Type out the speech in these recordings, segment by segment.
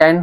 10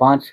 5,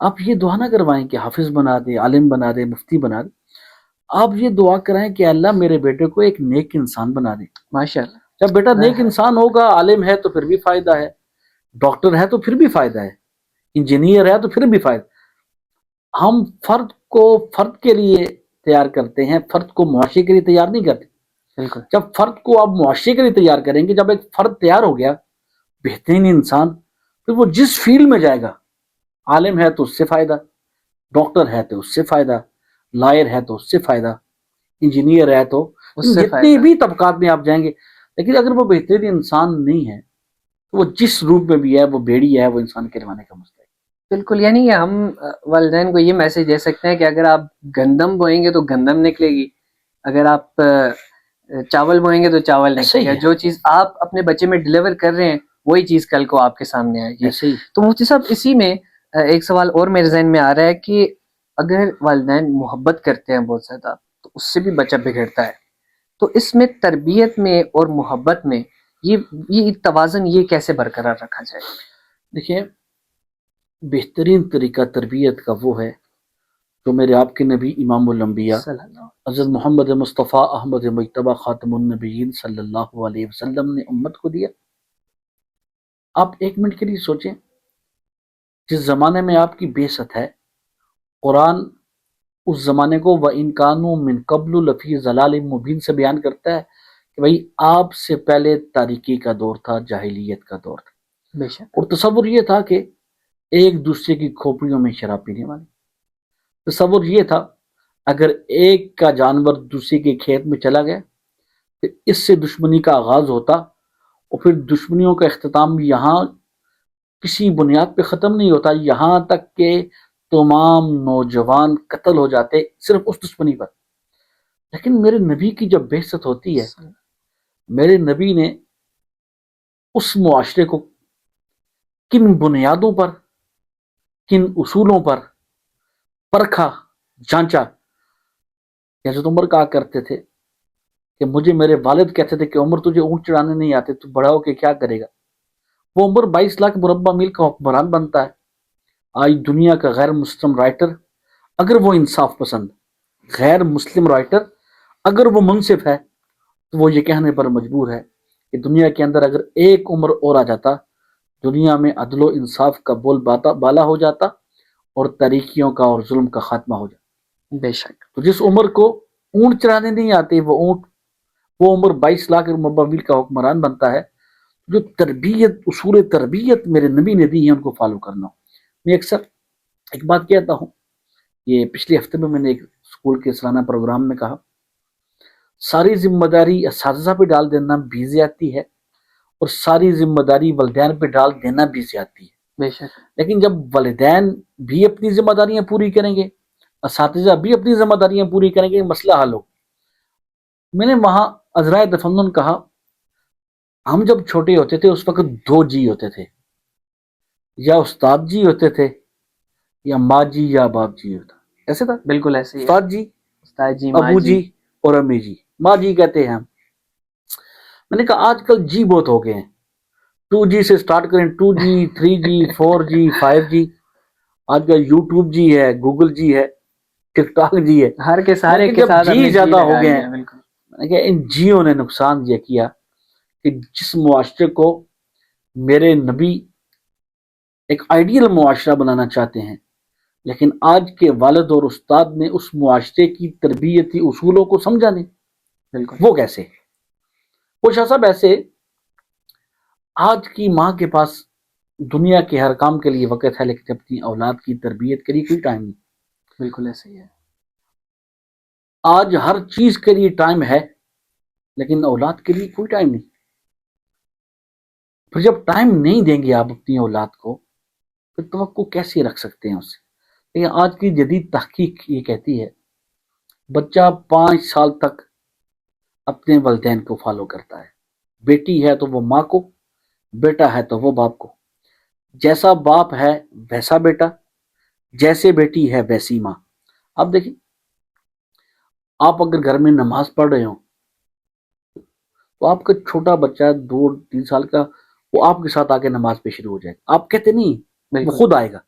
آپ یہ دعا نہ کروائیں کہ حافظ بنا دے، عالم بنا دے، مفتی بنا دے. آپ یہ دعا کرائیں کہ اللہ میرے بیٹے کو ایک نیک انسان بنا دے. ماشاء اللہ. جب بیٹا نیک انسان ہوگا، عالم ہے تو پھر بھی فائدہ ہے، ڈاکٹر ہے تو پھر بھی فائدہ ہے، انجینئر ہے تو پھر بھی فائدہ. ہم فرد کو فرد کے لیے تیار کرتے ہیں، فرد کو معاشرے کے لیے تیار نہیں کرتے. بالکل. جب فرد کو آپ معاشرے کے لیے تیار کریں گے، جب ایک فرد تیار ہو گیا بہترین انسان، پھر وہ جس فیلڈ میں جائے گا، عالم ہے تو اس سے فائدہ، ڈاکٹر ہے تو اس سے فائدہ، لائر ہے تو اس سے فائدہ، انجینئر ہے تو اس سے جتنے فائدہ. بھی طبقات میں آپ جائیں گے. لیکن اگر وہ بہترین انسان نہیں ہے تو وہ جس روپ میں بھی ہے وہ بیڑی ہے، وہ انسان کے روانے کا مسئلہ ہے. بالکل. یعنی ہم والدین کو یہ میسج دے سکتے ہیں کہ اگر آپ گندم بوئیں گے تو گندم نکلے گی، اگر آپ چاول بوئیں گے تو چاول ایسے نکلے ہی گا. ہے. جو چیز آپ اپنے بچے میں ڈلیور کر رہے ہیں وہی چیز کل کو آپ کے سامنے آئے گی. ایسے ہی. تو مفتی صاحب اسی میں ایک سوال اور میرے ذہن میں آ رہا ہے کہ اگر والدین محبت کرتے ہیں بہت زیادہ تو اس سے بھی بچہ بگڑتا ہے. تو اس میں تربیت میں اور محبت میں یہ توازن یہ کیسے برقرار رکھا جائے؟ دیکھیے، بہترین طریقہ تربیت کا وہ ہے جو میرے آپ کے نبی امام الانبیاء صلی اللہ حضرت محمد مصطفیٰ احمد مجتبیٰ خاتم النبیین صلی اللہ علیہ وسلم نے امت کو دیا. آپ ایک منٹ کے لیے سوچیں، جس زمانے میں آپ کی بعثت ہے، قرآن اس زمانے کو وَإِن كَانُوا مِن قَبْلُ لَفِي ضَلَالٍ مُبِينٍ سے بیان کرتا ہے کہ بھائی آپ سے پہلے تاریکی کا دور تھا، جاہلیت کا دور تھا. بے شک. اور تصور یہ تھا کہ ایک دوسرے کی کھوپڑیوں میں شراب پینے والے. تصور یہ تھا اگر ایک کا جانور دوسرے کے کھیت میں چلا گیا تو اس سے دشمنی کا آغاز ہوتا، اور پھر دشمنیوں کا اختتام یہاں کسی بنیاد پہ ختم نہیں ہوتا، یہاں تک کہ تمام نوجوان قتل ہو جاتے صرف اس دشمنی پر. لیکن میرے نبی کی جب بعثت ہوتی ہے، میرے نبی نے اس معاشرے کو کن بنیادوں پر، کن اصولوں پر پرکھا، جانچا. حضرت عمر کہا کرتے تھے کہ مجھے میرے والد کہتے تھے کہ عمر تجھے اونٹ چڑھانے نہیں آتے، تو بڑا ہو کے کیا کرے گا. وہ عمر 22 لاکھ مربع میل کا حکمران بنتا ہے. آج دنیا کا غیر مسلم رائٹر اگر وہ انصاف پسند، غیر مسلم رائٹر اگر وہ منصف ہے، تو وہ یہ کہنے پر مجبور ہے کہ دنیا کے اندر اگر ایک عمر اور آ جاتا، دنیا میں عدل و انصاف کا بول بالا ہو جاتا اور تاریکیوں کا اور ظلم کا خاتمہ ہو جاتا. بے شک. تو جس عمر کو اونٹ چرانے نہیں آتے، وہ عمر 22 لاکھ مربع میل کا حکمران بنتا ہے. جو تربیت، اصول تربیت میرے نبی نے دی ہے، ان کو فالو کرنا ہو. میں اکثر ایک بات کہتا ہوں، یہ پچھلے ہفتے میں نے ایک اسکول کے سالانہ پروگرام میں کہا، ساری ذمہ داری اساتذہ پہ ڈال دینا بھی زیادتی ہے اور ساری ذمہ داری والدین پہ ڈال دینا بھی زیادتی ہے. بے شک. لیکن جب والدین بھی اپنی ذمہ داریاں پوری کریں گے، اساتذہ بھی اپنی ذمہ داریاں پوری کریں گے، مسئلہ حل ہو. میں نے وہاں عذرائے تفنن کہا، ہم جب چھوٹے ہوتے تھے اس وقت 2 جی ہوتے تھے، یا استاد جی ہوتے تھے یا ماں جی یا باپ جی ہوتا. ایسے تھا. بالکل ایسے ہی. استاد جی، استاد جی، ماں ابو جی اور امی جی. ماں جی کہتے ہیں ہم. میں نے کہا آج کل جی بہت ہو گئے ہیں. 2G سے سٹارٹ کریں، 2G 3G 4G 5G. آج کل یوٹیوب جی ہے، گوگل جی ہے، ٹک ٹاک جی ہے، ہر کے سارے کے جب ساتھ جی زیادہ ہو گئے ہیں، بالکل. میں نے کہا ان جیوں نے نقصان یہ کیا کہ جس معاشرے کو میرے نبی ایک آئیڈیل معاشرہ بنانا چاہتے ہیں، لیکن آج کے والد اور استاد نے اس معاشرے کی تربیتی اصولوں کو سمجھا نہیں. بالکل. وہ کیسے؟ وہ شاہ صاحب ایسے، آج کی ماں کے پاس دنیا کے ہر کام کے لیے وقت ہے، لیکن اپنی اولاد کی تربیت کے لیے کوئی ٹائم نہیں. بالکل ایسے ہی ہے. آج ہر چیز کے لیے ٹائم ہے لیکن اولاد کے لیے کوئی ٹائم نہیں. پھر جب ٹائم نہیں دیں گے آپ اپنی اولاد کو، پھر توقع کیسے رکھ سکتے ہیں اس سے؟ لیکن آج کی جدید تحقیق یہ کہتی ہے بچہ 5 سال تک اپنے والدین کو فالو کرتا ہے. بیٹی ہے تو وہ ماں کو، بیٹا ہے تو وہ باپ کو. جیسا باپ ہے ویسا بیٹا، جیسے بیٹی ہے ویسی ماں. آپ دیکھیں، آپ اگر گھر میں نماز پڑھ رہے ہوں تو آپ کا چھوٹا بچہ 2-3 سال کا، وہ آپ کے ساتھ آ کے نماز پہ شروع ہو جائے گا. آپ کہتے نہیں، وہ خود آئے گا.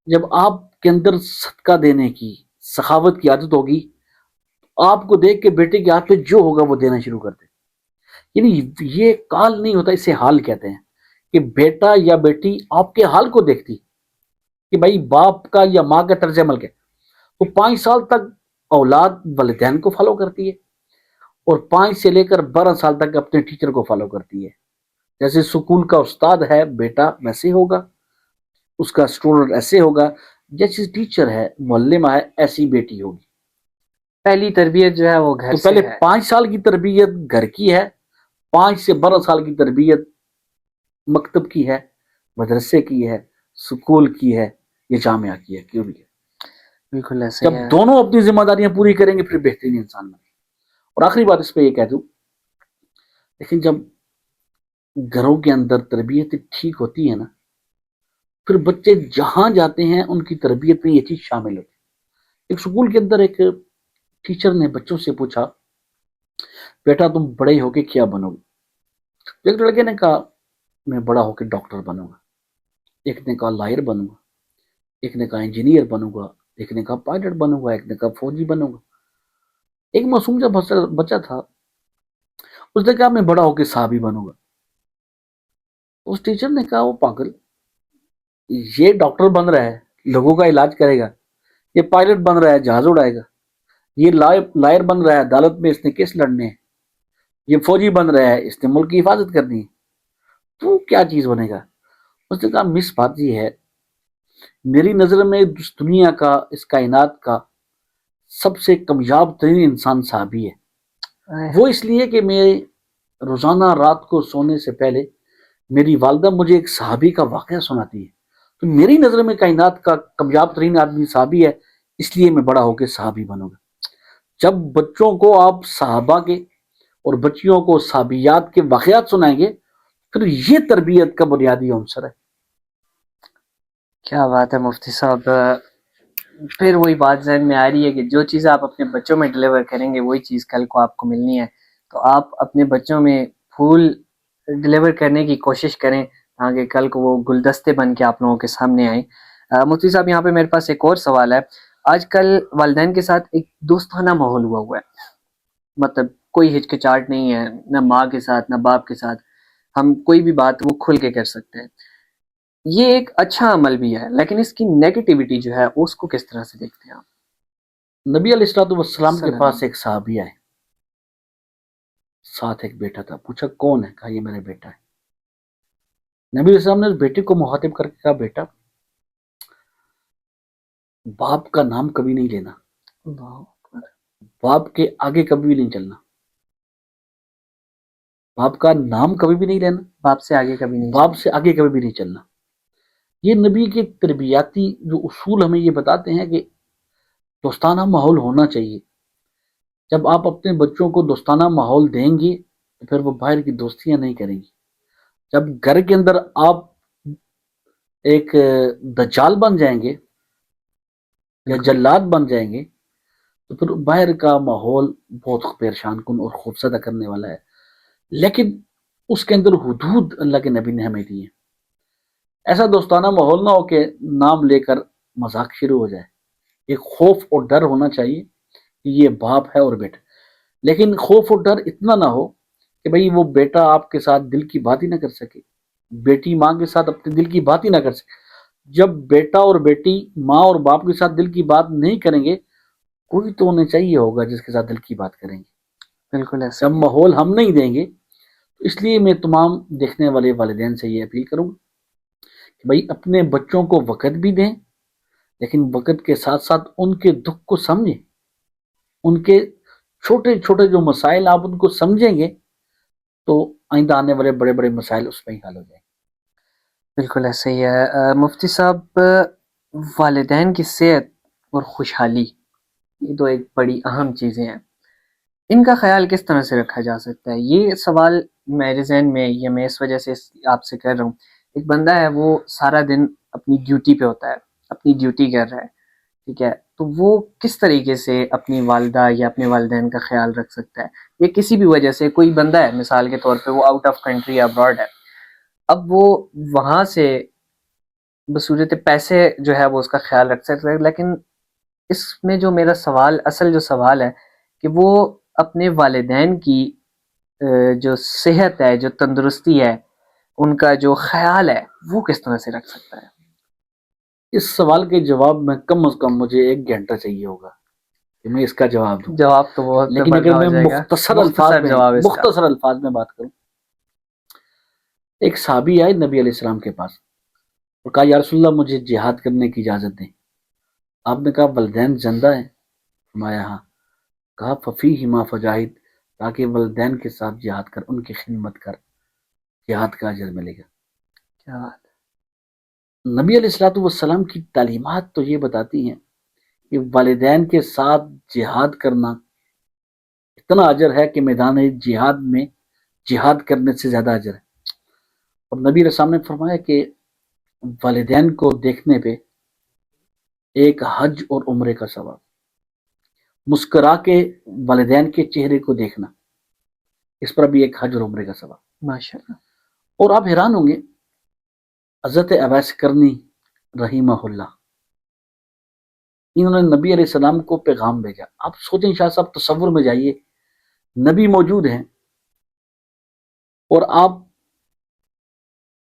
جب آپ کے اندر صدقہ دینے کی سخاوت کی عادت ہوگی آپ کو دیکھ کے بیٹے کے ہاتھ میں جو ہوگا وہ دینا شروع کر دے. یعنی یہ کال نہیں ہوتا، اسے حال کہتے ہیں کہ بیٹا یا بیٹی آپ کے حال کو دیکھتی کہ بھائی باپ کا یا ماں کا طرز عمل کیا. تو 5 سال تک اولاد والدین کو فالو کرتی ہے اور 5 سے لے کر 12 سال تک اپنے ٹیچر کو فالو کرتی ہے. جیسے اسکول کا استاد ہے بیٹا ویسے ہوگا، اس کا اسٹوڈنٹ ایسے ہوگا، جیسے ٹیچر ہے معلمہ ہے ایسی بیٹی ہوگی. پہلی تربیت جو ہے وہ گھر تو سے پہلے ہے. 5 سال کی تربیت گھر کی ہے، 5 سے 12 سال کی تربیت مکتب کی ہے، مدرسے کی ہے، سکول کی ہے یا جامعہ کی ہے، کیوں بھی ہے. بالکل ایسے جب ہے. دونوں اپنی ذمہ داریاں پوری کریں گے پھر بہترین انسان بنے. اور آخری بات اس پہ یہ کہہ دوں، لیکن جب گھروں کے اندر تربیت ٹھیک ہوتی ہے نا، پھر بچے جہاں جاتے ہیں ان کی تربیت میں یہ چیز شامل ہوتی ہے. ایک سکول کے اندر ایک ٹیچر نے بچوں سے پوچھا بیٹا تم بڑے ہو کے کیا بنو گے؟ ایک لڑکے نے کہا میں بڑا ہو کے ڈاکٹر بنوں گا، ایک نے کہا لائر بنوں گا، ایک نے کہا انجینئر بنوں گا، ایک نے کہا پائلٹ بنوں گا، ایک نے کہا فوجی بنوں گا. ایک معصوم سا بچہ تھا، اس نے کہا میں بڑا ہو کے صحابی بنوں گا. اس ٹیچر نے کہا وہ پاگل، یہ ڈاکٹر بن رہا ہے لوگوں کا علاج کرے گا، یہ پائلٹ بن رہا ہے جہاز اڑائے گا، یہ لائر بن رہا ہے عدالت میں اس نے کیس لڑنے ہیں، یہ فوجی بن رہا ہے اس نے ملک کی حفاظت کرنی ہے، تو کیا چیز بنے گا؟ اس نے کہا مس بات یہ ہے میری نظر میں اس دنیا کا اس کائنات کا سب سے کامیاب ترین انسان صحابی ہے. وہ اس لیے کہ میں روزانہ رات کو سونے سے پہلے میری والدہ مجھے ایک صحابی کا واقعہ سناتی ہے، تو میری نظر میں کائنات کا کامیاب ترین آدمی صحابی ہے، اس لیے میں بڑا ہو کے صحابی بنوں گا. جب بچوں کو آپ صحابہ کے اور بچیوں کو صحابیات کے واقعات سنائیں گے پھر یہ تربیت کا بنیادی عنصر ہے. کیا بات ہے مفتی صاحب. پھر وہی بات ذہن میں آ رہی ہے کہ جو چیز آپ اپنے بچوں میں ڈلیور کریں گے وہی چیز کل کو آپ کو ملنی ہے. تو آپ اپنے بچوں میں پھول ڈلیور کرنے کی کوشش کریں تاکہ کل کو وہ گلدستے بن کے آپ لوگوں کے سامنے آئیں. مفتی صاحب یہاں پہ میرے پاس ایک اور سوال ہے. آج کل والدین کے ساتھ ایک دوستانہ ماحول ہوا ہے، مطلب کوئی ہچکچاہٹ نہیں ہے، نہ ماں کے ساتھ نہ باپ کے ساتھ، ہم کوئی بھی بات وہ کھل کے کر سکتے ہیں. یہ ایک اچھا عمل بھی ہے لیکن اس کی نیگیٹیوٹی جو ہے اس کو کس طرح سے دیکھتے ہیں آپ؟ نبی علیہ الصلوۃ والسلام کے پاس ایک صحابی آئے، ساتھ ایک بیٹا تھا. پوچھا کون ہے؟ کہا یہ میرا بیٹا ہے. نبی علیہ السلام نے اس بیٹے کو مخاطب کر کے کہا بیٹا باپ کا نام کبھی نہیں لینا، باپ کے آگے کبھی بھی نہیں چلنا، باپ کا نام کبھی بھی نہیں لینا، باپ سے آگے کبھی نہیں باپ سے آگے کبھی بھی نہیں چلنا. یہ نبی کے تربیاتی جو اصول ہمیں یہ بتاتے ہیں کہ دوستانہ ماحول ہونا چاہیے. جب آپ اپنے بچوں کو دوستانہ ماحول دیں گے تو پھر وہ باہر کی دوستیاں نہیں کریں گی. جب گھر کے اندر آپ ایک دجال بن جائیں گے یا جلاد بن جائیں گے تو پھر باہر کا ماحول بہت پریشان کن اور خوفزدہ کرنے والا ہے. لیکن اس کے اندر حدود اللہ کے نبی نے ہمیں دی ہیں. ایسا دوستانہ ماحول نہ ہو کہ نام لے کر مذاق شروع ہو جائے. ایک خوف اور ڈر ہونا چاہیے کہ یہ باپ ہے اور بیٹا، لیکن خوف اور ڈر اتنا نہ ہو کہ بھئی وہ بیٹا آپ کے ساتھ دل کی بات ہی نہ کر سکے، بیٹی ماں کے ساتھ اپنے دل کی بات ہی نہ کر سکے. جب بیٹا اور بیٹی ماں اور باپ کے ساتھ دل کی بات نہیں کریں گے کوئی تو انہیں چاہیے ہوگا جس کے ساتھ دل کی بات کریں گے. بالکل ایسا. جب ماحول ہم نہیں دیں گے تو اس لیے میں تمام دیکھنے والے والدین سے یہ اپیل کروں گا کہ بھئی اپنے بچوں کو وقت بھی دیں لیکن وقت کے ساتھ ساتھ ان کے دکھ کو سمجھیں. ان کے چھوٹے چھوٹے جو مسائل آپ ان کو سمجھیں گے تو آئندہ آنے والے بڑے بڑے مسائل اس میں ہی حل ہو جائیں گے. بالکل ایسا ہی ہے. مفتی صاحب والدین کی صحت اور خوشحالی یہ تو ایک بڑی اہم چیزیں ہیں، ان کا خیال کس طرح سے رکھا جا سکتا ہے؟ یہ سوال میرے ذہن میں یہ میں اس وجہ سے آپ سے کر رہا ہوں. ایک بندہ ہے وہ سارا دن اپنی ڈیوٹی پہ ہوتا ہے، اپنی ڈیوٹی کر رہا ہے، ٹھیک ہے، تو وہ کس طریقے سے اپنی والدہ یا اپنے والدین کا خیال رکھ سکتا ہے؟ یا کسی بھی وجہ سے کوئی بندہ ہے مثال کے طور پہ وہ آؤٹ آف کنٹری ابراڈ ہے، اب وہ وہاں سے بصورت پیسے جو ہے وہ اس کا خیال رکھ سکتا ہے، لیکن اس میں جو میرا سوال، اصل جو سوال ہے کہ وہ اپنے والدین کی جو صحت ہے، جو تندرستی ہے، ان کا جو خیال ہے، وہ کس طرح سے رکھ سکتا ہے؟ اس سوال کے جواب میں کم از کم مجھے 1 گھنٹہ چاہیے ہوگا کہ میں اس کا جواب دوں، جواب تو بہت لیکن بڑا اگر ہو میں جائے گا، مختصر الفاظ میں بات کروں، ایک صحابی آئے نبی علیہ السلام کے پاس اور کہا یا رسول اللہ مجھے جہاد کرنے کی اجازت دیں۔ آپ نے کہا والدین زندہ ہیں؟ فرمایا ہاں۔ کہا ففیہما فجاہد، تاکہ والدین کے ساتھ جہاد کر، ان کی خدمت کر، جہاد کا اجر ملے گا۔ کیا بات نبی علیہ الصلوۃ والسلام کی تعلیمات تو یہ بتاتی ہیں کہ والدین کے ساتھ جہاد کرنا اتنا اجر ہے کہ میدان جہاد میں جہاد کرنے سے زیادہ اجر ہے۔ اور نبی علیہ السلام نے فرمایا کہ والدین کو دیکھنے پہ ایک حج اور عمرے کا ثواب، مسکرا کے والدین کے چہرے کو دیکھنا، اس پر بھی ایک حج اور عمرے کا ثواب۔ ماشاء اللہ۔ اور آپ حیران ہوں گے، حضرت اویس کرنی رحمہ اللہ، انہوں نے نبی علیہ السلام کو پیغام بھیجا۔ آپ سوچیں شاہ صاحب، تصور میں جائیے، نبی موجود ہیں اور آپ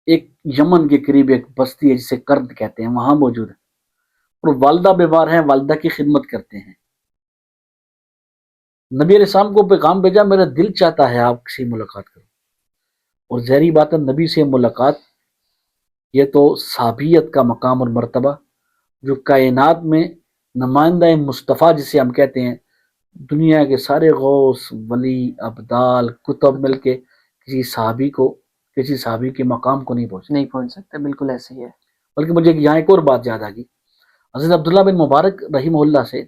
ایک یمن کے قریب ایک بستی ہے جسے کرد کہتے ہیں، وہاں موجود ہیں اور والدہ بیمار ہیں، والدہ کی خدمت کرتے ہیں۔ نبی علیہ السلام کو پیغام بھیجا، میرا دل چاہتا ہے آپ سے ملاقات کرو۔ اور ظاہری بات ہے، نبی سے ملاقات یہ تو صحابیت کا مقام اور مرتبہ، جو کائنات میں نمائندہ مصطفیٰ جسے ہم کہتے ہیں، دنیا کے سارے غوث ولی ابدال کتب مل کے کسی صحابی کے مقام کو نہیں پہنچ سکتا، بالکل ایسے ہی ہے۔ بلکہ مجھے یہاں ایک اور بات یاد آ گئی۔ حضرت عبداللہ بن مبارک رحمہ اللہ سے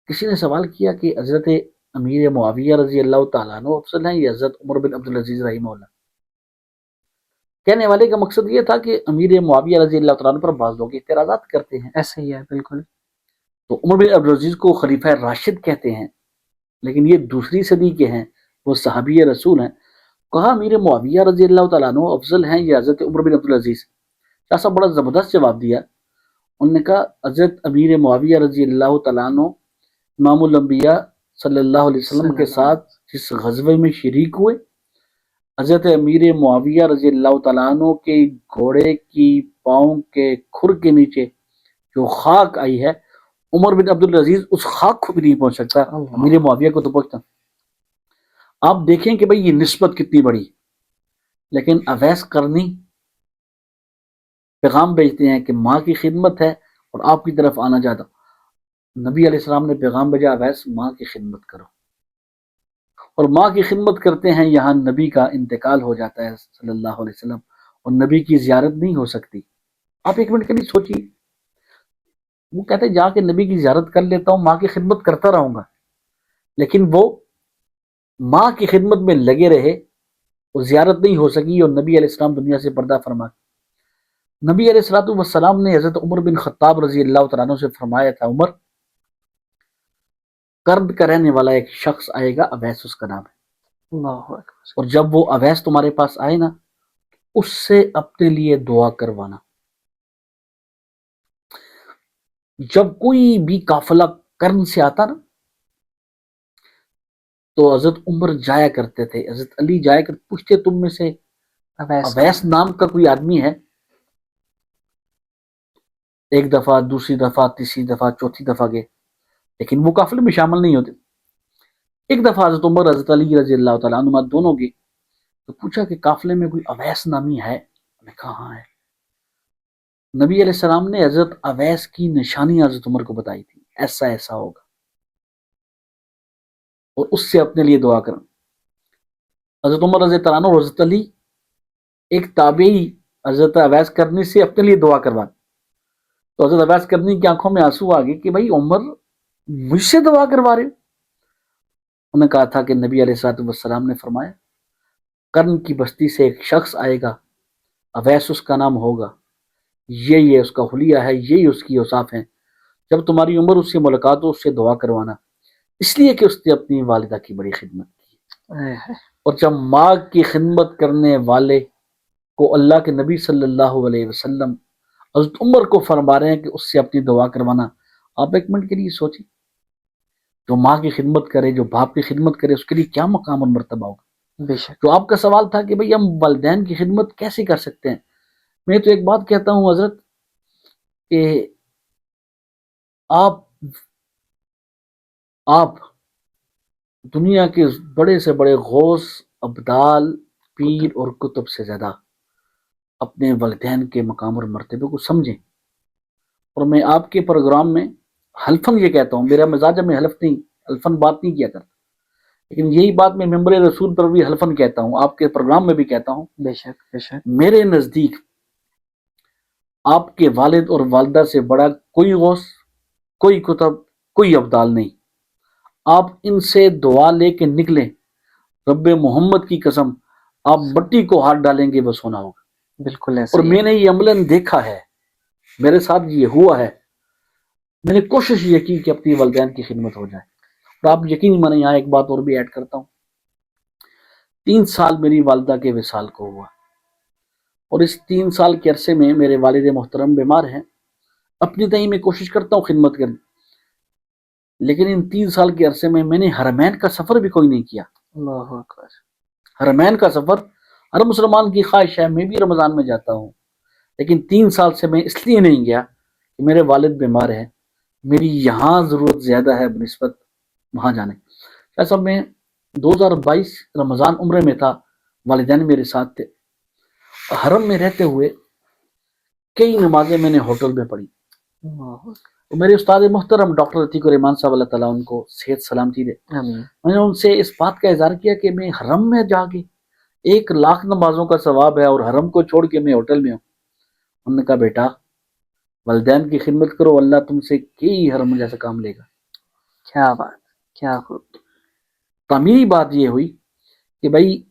کسی نے سوال کیا کہ حضرت امیر معاویہ رضی اللہ تعالیٰ عنہ افضل ہیں یا حضرت عمر بن عبدالعزیز رحمہ اللہ؟ کہنے والے کا مقصد یہ تھا کہ امیر معاویہ رضی اللہ تعالیٰ عنہ پر بعض لوگ اعتراضات کرتے ہیں، ایسے ہی ہے بالکل۔ تو عمر بن عبدالعزیز کو خلیفہ راشد کہتے ہیں، لیکن یہ دوسری صدی کے ہیں، وہ صحابی رسول ہیں۔ کہا امیر معاویہ رضی اللہ تعالیٰ عنہ افضل ہیں یا حضرت عمر بن عبدالعزیز؟ شاہ صاحب بڑا زبردست جواب دیا۔ انہوں نے کہا حضرت امیر معاویہ رضی اللہ تعالیٰ عنہ امام الانبیاء صلی اللہ علیہ وسلم کے ساتھ جس غزوے میں شریک ہوئے، حضرت امیر معاویہ رضی اللہ تعالیٰ عنہ کے گھوڑے کی پاؤں کے کھر کے نیچے جو خاک آئی ہے، عمر بن عبدالعزیز اس خاک کو بھی نہیں پہنچ سکتا، امیر معاویہ کو تو پہنچتا۔ آپ دیکھیں کہ بھئی یہ نسبت کتنی بڑی، لیکن اویس کرنی پیغام بھیجتے ہیں کہ ماں کی خدمت ہے اور آپ کی طرف آنا چاہتا۔ نبی علیہ السلام نے پیغام بھیجا اویس ماں کی خدمت کرو، اور ماں کی خدمت کرتے ہیں، یہاں نبی کا انتقال ہو جاتا ہے صلی اللہ علیہ وسلم، اور نبی کی زیارت نہیں ہو سکتی۔ آپ ایک منٹ کے لیے سوچیے، وہ کہتے ہیں جا کے نبی کی زیارت کر لیتا ہوں، ماں کی خدمت کرتا رہوں گا، لیکن وہ ماں کی خدمت میں لگے رہے، وہ زیارت نہیں ہو سکی اور نبی علیہ السلام دنیا سے پردہ فرما۔ نبی علیہ السلام نے حضرت عمر بن خطاب رضی اللہ تعالیٰ عنہ سے فرمایا تھا، عمر، کرد کا رہنے والا ایک شخص آئے گا، اویس اس کا نام ہے، اللہ اکبر، اور جب وہ اویس تمہارے پاس آئے نا، اس سے اپنے لیے دعا کروانا۔ جب کوئی بھی قافلہ کرن سے آتا نا، تو حضرت عمر جایا کرتے تھے، حضرت علی جایا کرتے، پوچھتے تم میں سے اویس نام کا کوئی آدمی ہے؟ ایک دفعہ، دوسری دفعہ، تیسری دفعہ، چوتھی دفعہ گئے، لیکن وہ قافلے میں شامل نہیں ہوتے۔ ایک دفعہ حضرت عمر حضرت علی رضی اللہ تعالیٰ عنہ دونوں گئے تو پوچھا کہ قافلے میں کوئی اویس نامی ہے؟ میں کہا ہاں ہے۔ نبی علیہ السلام نے حضرت اویس کی نشانی حضرت عمر کو بتائی تھی، ایسا ایسا ہوگا، اور اس سے اپنے لیے دعا کرنا۔ حضرت عمر رضی اللہ عنہ اور حضرت علی ایک تابعی حضرت اویس کرنی سے اپنے لیے دعا کرواتے، تو حضرت اویس کرنی کی آنکھوں میں آنسو آ گئے کہ بھائی عمر مجھ سے دعا کروا رہے ہو؟ انہوں نے کہا تھا کہ نبی علیہ السلام نے فرمایا کرن کی بستی سے ایک شخص آئے گا، اویس اس کا نام ہوگا، یہی ہے اس کا حلیہ ہے، یہی اس کی اوصاف ہیں، جب تمہاری عمر اس سے ملاقات ہو اس سے دعا کروانا، اس لیے کہ اس نے اپنی والدہ کی بڑی خدمت کی۔ اور جب ماں کی خدمت کرنے والے کو اللہ کے نبی صلی اللہ علیہ وسلم حضرت عمر کو فرما رہے ہیں کہ اس سے اپنی دعا کروانا. آپ ایک منٹ کے لیے سوچیں, جو ماں کی خدمت کرے, جو باپ کی خدمت کرے, اس کے لیے کیا مقام اور مرتبہ ہوگا. بے شک. تو آپ کا سوال تھا کہ بھئی ہم والدین کی خدمت کیسے کر سکتے ہیں. میں تو ایک بات کہتا ہوں حضرت کہ آپ دنیا کے بڑے سے بڑے غوث, ابدال, پیر اور کتب سے زیادہ اپنے والدین کے مقام اور مرتبے کو سمجھیں. اور میں آپ کے پروگرام میں حلفاً یہ کہتا ہوں, میرا مزاج ہے میں حلفاً بات نہیں کیا کرتا, لیکن یہی بات میں ممبر رسول پر بھی حلفاً کہتا ہوں, آپ کے پروگرام میں بھی کہتا ہوں. بے شک بے شک. میرے نزدیک آپ کے والد اور والدہ سے بڑا کوئی غوث, کوئی کتب, کوئی ابدال نہیں. آپ ان سے دعا لے کے نکلیں, رب محمد کی قسم آپ مٹی کو ہاتھ ڈالیں گے وہ سونا ہوگا. بالکل ایسا. اور میں نے یہ عملاً دیکھا ہے, میرے ساتھ یہ ہوا ہے. میں نے کوشش یہ کی کہ اپنی والدین کی خدمت ہو جائے. اور آپ یقین مانیں, یہاں ایک بات اور بھی ایڈ کرتا ہوں. 3 سال میری والدہ کے وصال کو ہوا, اور اس 3 سال کے عرصے میں میرے والد محترم بیمار ہیں. اپنی تئیں میں کوشش کرتا ہوں خدمت کرنے, لیکن ان 3 سال کے عرصے میں نے حرمین کا سفر بھی کوئی نہیں کیا. اللہ اکبر. حرمین کا سفر ہر مسلمان کی خواہش ہے, میں بھی رمضان میں جاتا ہوں, لیکن 3 سال سے میں اس لیے نہیں گیا کہ میرے والد بیمار ہیں, میری یہاں ضرورت زیادہ ہے بنسبت وہاں جانے. ایسا میں 2022 رمضان عمرے میں تھا, والدین میرے ساتھ تھے. حرم میں رہتے ہوئے کئی نمازیں میں نے ہوٹل میں پڑھی. میرے استاد محترم ڈاکٹر عتیق الرحمان صاحب, اللہ تعالیٰ ان کو صحت سلامتی دے, میں نے ان سے اس بات کا اظہار کیا کہ میں حرم میں جا کے 1 لاکھ نمازوں کا ثواب ہے اور حرم کو چھوڑ کے میں ہوٹل میں ہوں. انہوں نے کہا بیٹا والدین کی خدمت کرو, اللہ تم سے کئی حرم جیسا کام لے گا. کیا بات, کیا خوب. تعمیری بات یہ ہوئی کہ بھائی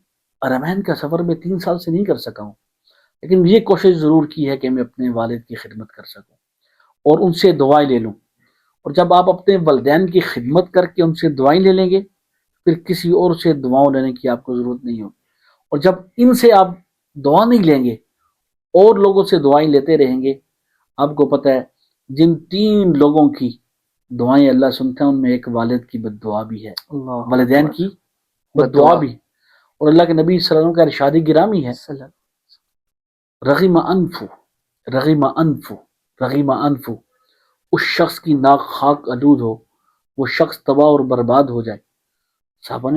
حرمین کا سفر میں 3 سال سے نہیں کر سکا ہوں, لیکن یہ کوشش ضرور کی ہے کہ میں اپنے والد کی خدمت کر سکوں اور ان سے دعائیں لے لوں. اور جب آپ اپنے والدین کی خدمت کر کے ان سے دعائیں لے لیں گے, پھر کسی اور سے دعاؤں لینے کی آپ کو ضرورت نہیں ہوگی. اور جب ان سے آپ دعا نہیں لیں گے, اور لوگوں سے دعائیں لیتے رہیں گے, آپ کو پتہ ہے جن 3 لوگوں کی دعائیں اللہ سنتا ہے ان میں ایک والد کی بد دعا بھی ہے, والدین کی بد دعا بھی. اور اللہ کے نبی صلی اللہ علیہ وسلم کا ارشاد گرامی ہے, رغم انفو رغم انفو رغم انفو, اس شخص کی ناک خاک آلود ہو, وہ شخص تباہ اور برباد ہو جائے. صحابہ